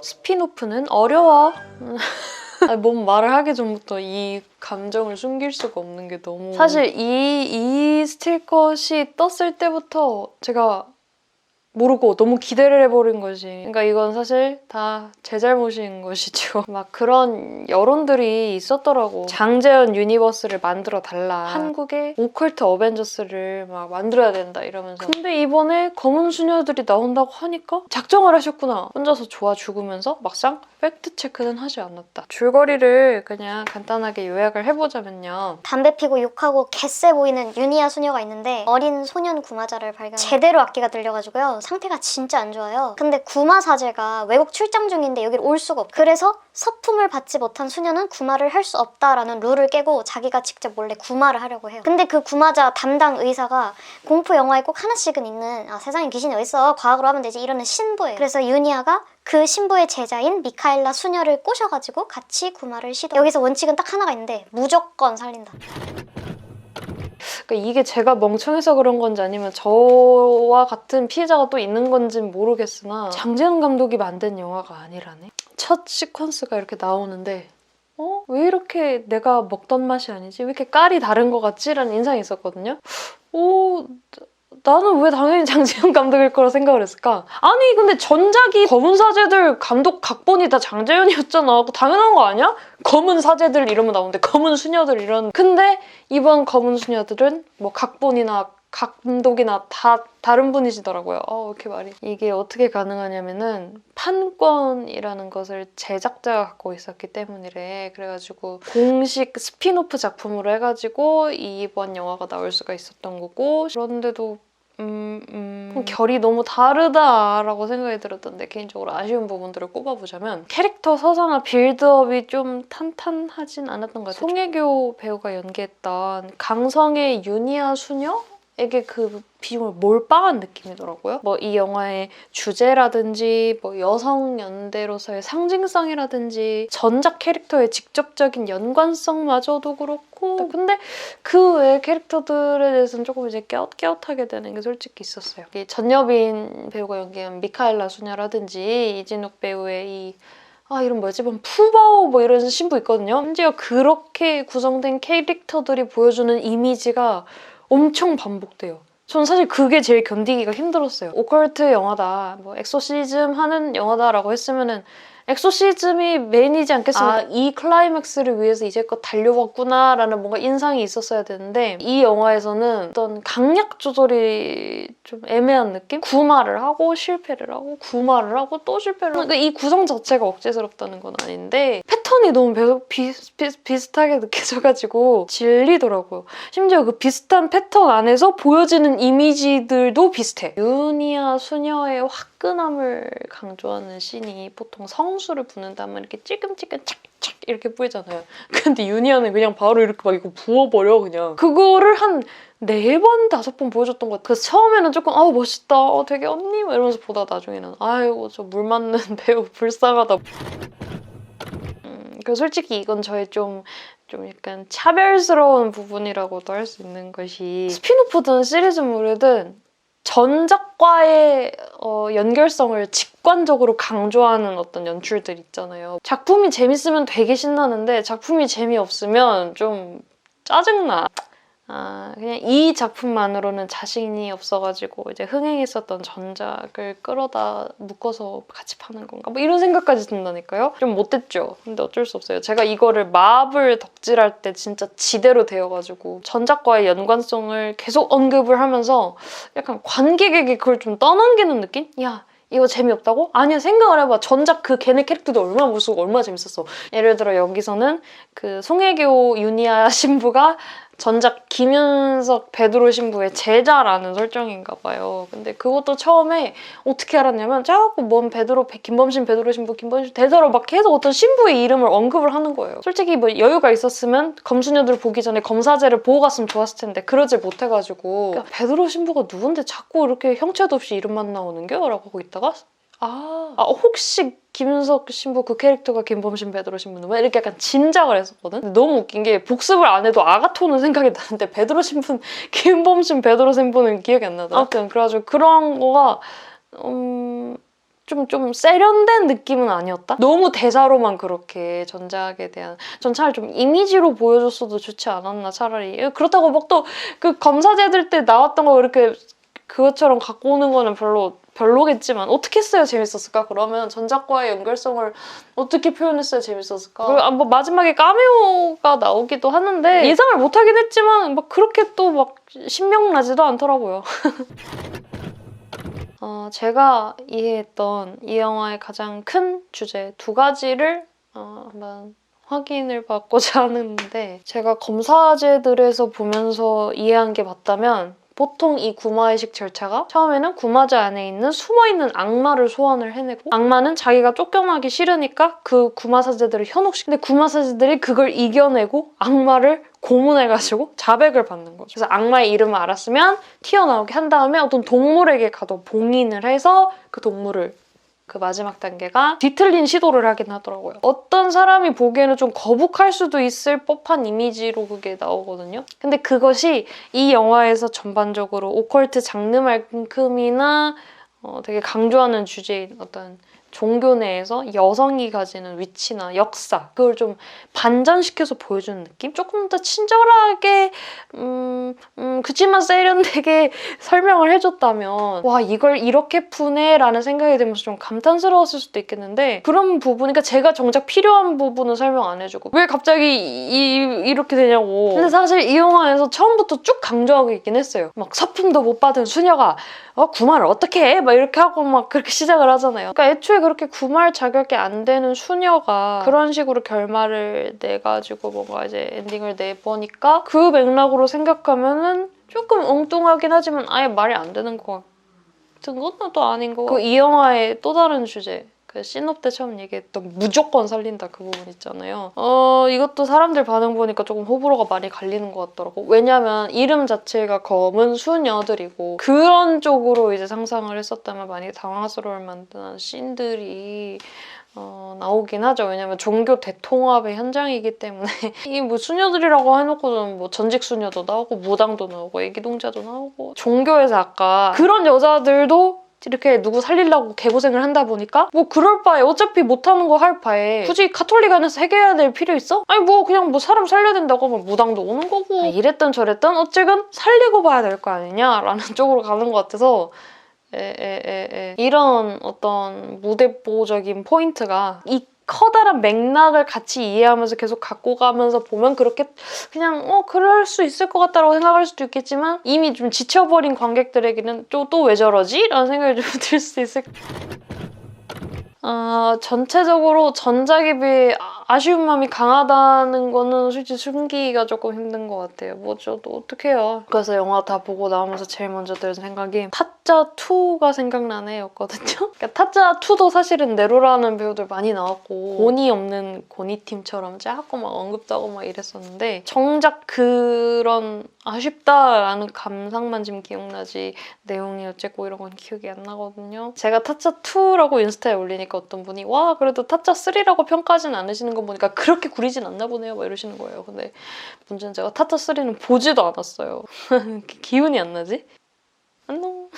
스피노프는 어려워. 뭔 말을 하기 전부터 이 감정을 숨길 수가 없는 게 너무 사실 이 스틸컷이 떴을 때부터 제가 모르고 너무 기대를 해버린 거지. 그러니까 이건 사실 다 제 잘못인 것이죠. 막 그런 여론들이 있었더라고. 장재현 유니버스를 만들어 달라. 한국의 오컬트 어벤져스를 막 만들어야 된다 이러면서. 근데 이번에 검은 수녀들이 나온다고 하니까 작정을 하셨구나. 혼자서 좋아 죽으면서 막상 팩트 체크는 하지 않았다. 줄거리를 그냥 간단하게 요약을 해보자면요. 담배 피고 욕하고 개쎄 보이는 유니아 수녀가 있는데 어린 소년 구마자를 발견. 제대로 악기가 들려가지고요. 상태가 진짜 안 좋아요. 근데 구마 사제가 외국 출장 중인데 여기를 올 수가 없고 그래서 서품을 받지 못한 수녀는 구마를 할 수 없다라는 룰을 깨고 자기가 직접 몰래 구마를 하려고 해요. 근데 그 구마자 담당 의사가 공포 영화에 꼭 하나씩은 있는 세상에 귀신이 어딨어 과학으로 하면 되지 이러는 신부예요. 그래서 유니아가 그 신부의 제자인 미카엘라 수녀를 꼬셔가지고 같이 구마를 시도. 여기서 원칙은 딱 하나가 있는데 무조건 살린다. 그러니까 이게 제가 멍청해서 그런 건지 아니면 저와 같은 피해자가 또 있는 건지는 모르겠으나 장재현 감독이 만든 영화가 아니라네. 첫 시퀀스가 이렇게 나오는데 왜 이렇게 내가 먹던 맛이 아니지? 왜 이렇게 깔이 다른 것 같지? 라는 인상이 있었거든요. 나는 왜 당연히 장재현 감독일 거라 생각을 했을까? 아니 근데 전작이 검은 사제들 감독 각본이 다 장재현이었잖아. 당연한 거 아니야? 검은 사제들 이러면 나오는데 검은 수녀들 이런. 근데 이번 검은 수녀들은 뭐 각본이나 감독이나 다 다른 분이시더라고요. 왜 이렇게 말이. 이게 어떻게 가능하냐면은 판권이라는 것을 제작자가 갖고 있었기 때문이래. 그래가지고 공식 스피노프 작품으로 해가지고 이번 영화가 나올 수가 있었던 거고 그런데도 결이 너무 다르다라고 생각이 들었던데 개인적으로 아쉬운 부분들을 꼽아보자면 캐릭터 서사나 빌드업이 좀 탄탄하진 않았던 것 같아요. 송혜교 배우가 연기했던 강성의 유니아 수녀? 에게 그 비중을 몰빵한 느낌이더라고요. 뭐 이 영화의 주제라든지 뭐 여성 연대로서의 상징성이라든지 전작 캐릭터의 직접적인 연관성마저도 그렇고 근데 그 외의 캐릭터들에 대해서는 조금 이제 깨웃깨웃하게 되는 게 솔직히 있었어요. 이 전여빈 배우가 연기한 미카엘라 수녀라든지 이진욱 배우의 이 이름 뭐였지? 푸바오 뭐 이런 신부 있거든요. 심지어 그렇게 구성된 캐릭터들이 보여주는 이미지가 엄청 반복돼요. 전 사실 그게 제일 견디기가 힘들었어요. 오컬트 영화다, 뭐 엑소시즘 하는 영화다라고 했으면은 엑소시즘이 메인이지 않겠습니까? 이 클라이맥스를 위해서 이제껏 달려왔구나 라는 뭔가 인상이 있었어야 되는데 이 영화에서는 어떤 강약 조절이 좀 애매한 느낌? 구마를 하고 실패를 하고 구마를 하고 또 실패를 하고 그러니까 이 구성 자체가 억제스럽다는 건 아닌데 패턴이 너무 계속 비슷하게 느껴져가지고 질리더라고요. 심지어 그 비슷한 패턴 안에서 보여지는 이미지들도 비슷해. 유니아 수녀의 화끈함을 강조하는 씬이 보통 성수를 붓는다면 이렇게 찔끔찔끔 착착 이렇게 뿌리잖아요. 근데 유니아는 그냥 바로 이렇게 막 이거 부어버려 그냥. 그거를 한 4번, 5번 보여줬던 것 같아요. 그래서 처음에는 조금 멋있다, 되게 언니 막 이러면서 보다가 나중에는 아이고 저 물 맞는 배우 불쌍하다. 그래서 솔직히 이건 저의 좀 약간 차별스러운 부분이라고도 할 수 있는 것이 스피노프든 시리즈물이든 전작과의 연결성을 직관적으로 강조하는 어떤 연출들 있잖아요. 작품이 재밌으면 되게 신나는데 작품이 재미없으면 좀 짜증나. 그냥 이 작품만으로는 자신이 없어가지고 이제 흥행했었던 전작을 끌어다 묶어서 같이 파는 건가? 뭐 이런 생각까지 든다니까요? 좀 못됐죠? 근데 어쩔 수 없어요. 제가 이거를 마블 덕질할 때 진짜 지대로 되어가지고 전작과의 연관성을 계속 언급을 하면서 약간 관객에게 그걸 좀 떠넘기는 느낌? 야, 이거 재미없다고? 아니야, 생각을 해봐. 전작 그 걔네 캐릭터도 얼마나 무서워, 얼마나 재밌었어. 예를 들어 여기서는 그 송혜교 유니아 신부가 전작 김윤석 베드로 신부의 제자라는 설정인가 봐요. 근데 그것도 처음에 어떻게 알았냐면 자꾸 뭔 김범신 베드로 신부 대사로 막 계속 어떤 신부의 이름을 언급을 하는 거예요. 솔직히 뭐 여유가 있었으면 검수녀들 보기 전에 검사제를 보고 갔으면 좋았을 텐데 그러질 못해가지고 그러니까 베드로 신부가 누군데 자꾸 이렇게 형체도 없이 이름만 나오는겨? 라고 하고 있다가 혹시 김윤석 신부 그 캐릭터가 김범신 베드로 신부는 왜 이렇게 약간 짐작을 했었거든? 근데 너무 웃긴 게 복습을 안 해도 아가토는 생각이 나는데 베드로 신부는 김범신 베드로 신부는 기억이 안 나더라. 아무튼 그래가지고 그런 거가 좀 세련된 느낌은 아니었다? 너무 대사로만 그렇게 전작에 대한 전 차라리 좀 이미지로 보여줬어도 좋지 않았나 차라리. 그렇다고 막 또 그 검사제들 때 나왔던 거 이렇게 그것처럼 갖고 오는 거는 별로겠지만 어떻게 했어야 재밌었을까? 그러면 전작과의 연결성을 어떻게 표현했어야 재밌었을까? 그리고 뭐 마지막에 카메오가 나오기도 하는데 예상을 못하긴 했지만 막 그렇게 또 막 신명나지도 않더라고요. 제가 이해했던 이 영화의 가장 큰 주제 2가지를 한번 확인을 받고자 하는데, 제가 검사제들에서 보면서 이해한 게 맞다면 보통 이 구마의식 절차가 처음에는 구마제 안에 있는 숨어있는 악마를 소환을 해내고, 악마는 자기가 쫓겨나기 싫으니까 그 구마사제들을 현혹시키는데 구마사제들이 그걸 이겨내고 악마를 고문해가지고 자백을 받는 거죠. 그래서 악마의 이름을 알았으면 튀어나오게 한 다음에 어떤 동물에게 가도 봉인을 해서 그 동물을, 그 마지막 단계가 뒤틀린 시도를 하긴 하더라고요. 어떤 사람이 보기에는 좀 거북할 수도 있을 법한 이미지로 그게 나오거든요. 근데 그것이 이 영화에서 전반적으로 오컬트 장르만큼이나 되게 강조하는 주제인 어떤 종교 내에서 여성이 가지는 위치나 역사, 그걸 좀 반전시켜서 보여주는 느낌? 조금 더 친절하게 그치만 세련되게 설명을 해줬다면 와, 이걸 이렇게 푸네? 라는 생각이 들면서 좀 감탄스러웠을 수도 있겠는데, 그런 부분, 그러니까 제가 정작 필요한 부분은 설명 안 해주고 왜 갑자기 이렇게 되냐고. 근데 사실 이 영화에서 처음부터 쭉 강조하고 있긴 했어요. 막 서품도 못 받은 수녀가 구마를 어떻게 해? 막 이렇게 하고 막 그렇게 시작을 하잖아요. 그러니까 애초에 그렇게 구말 자격이 안 되는 수녀가 그런 식으로 결말을 내가지고 뭔가 이제 엔딩을 내보니까 그 맥락으로 생각하면은 조금 엉뚱하긴 하지만 아예 말이 안 되는 것 같은 건 또 아닌 거. 이 영화의 또 다른 주제, 그 씬업 때 처음 얘기했던 무조건 살린다 그 부분 있잖아요. 이것도 사람들 반응 보니까 조금 호불호가 많이 갈리는 것 같더라고. 왜냐면 이름 자체가 검은 수녀들이고 그런 쪽으로 이제 상상을 했었다면 많이 당황스러울 만든 씬들이 나오긴 하죠. 왜냐면 종교 대통합의 현장이기 때문에 이 뭐 수녀들이라고 해놓고는 뭐 전직 수녀도 나오고 무당도 나오고 애기동자도 나오고, 종교에서 아까 그런 여자들도 이렇게 누구 살리려고 개고생을 한다 보니까 뭐 그럴 바에 어차피 못하는 거 할 바에 굳이 가톨릭 안에서 해결해야 될 필요 있어? 아니 뭐 그냥 뭐 사람 살려야 된다고 하면 무당도 오는 거고, 이랬던 저랬던 어쨌든 살리고 봐야 될 거 아니냐라는 쪽으로 가는 것 같아서 이런 어떤 무대뽀적인 포인트가 이 커다란 맥락을 같이 이해하면서 계속 갖고 가면서 보면 그렇게 그냥 그럴 수 있을 것 같다고 생각할 수도 있겠지만, 이미 좀 지쳐버린 관객들에게는 또 왜 저러지? 라는 생각이 좀 들 수도 있을 전체적으로 전작에 비해 아쉬운 마음이 강하다는 거는 솔직히 숨기기가 조금 힘든 것 같아요. 뭐 저도 어떡해요. 그래서 영화 다 보고 나오면서 제일 먼저 드는 생각이 타짜2가 생각나네 였거든요. 그러니까 타짜2도 사실은 네로라는 배우들 많이 나왔고 고니 없는 고니팀처럼 자꾸 막 언급도 하고 막 이랬었는데, 정작 그런 아쉽다라는 감상만 지금 기억나지 내용이 어쨌고 이런 건 기억이 안 나거든요. 제가 타짜2라고 인스타에 올리니까 어떤 분이 와 그래도 타짜3라고 평가하진 않으시는 거 보니까 그렇게 구리진 않나 보네요 막 이러시는 거예요. 근데 문제는 제가 타짜3는 보지도 않았어요. 기운이 안 나지? 안녕.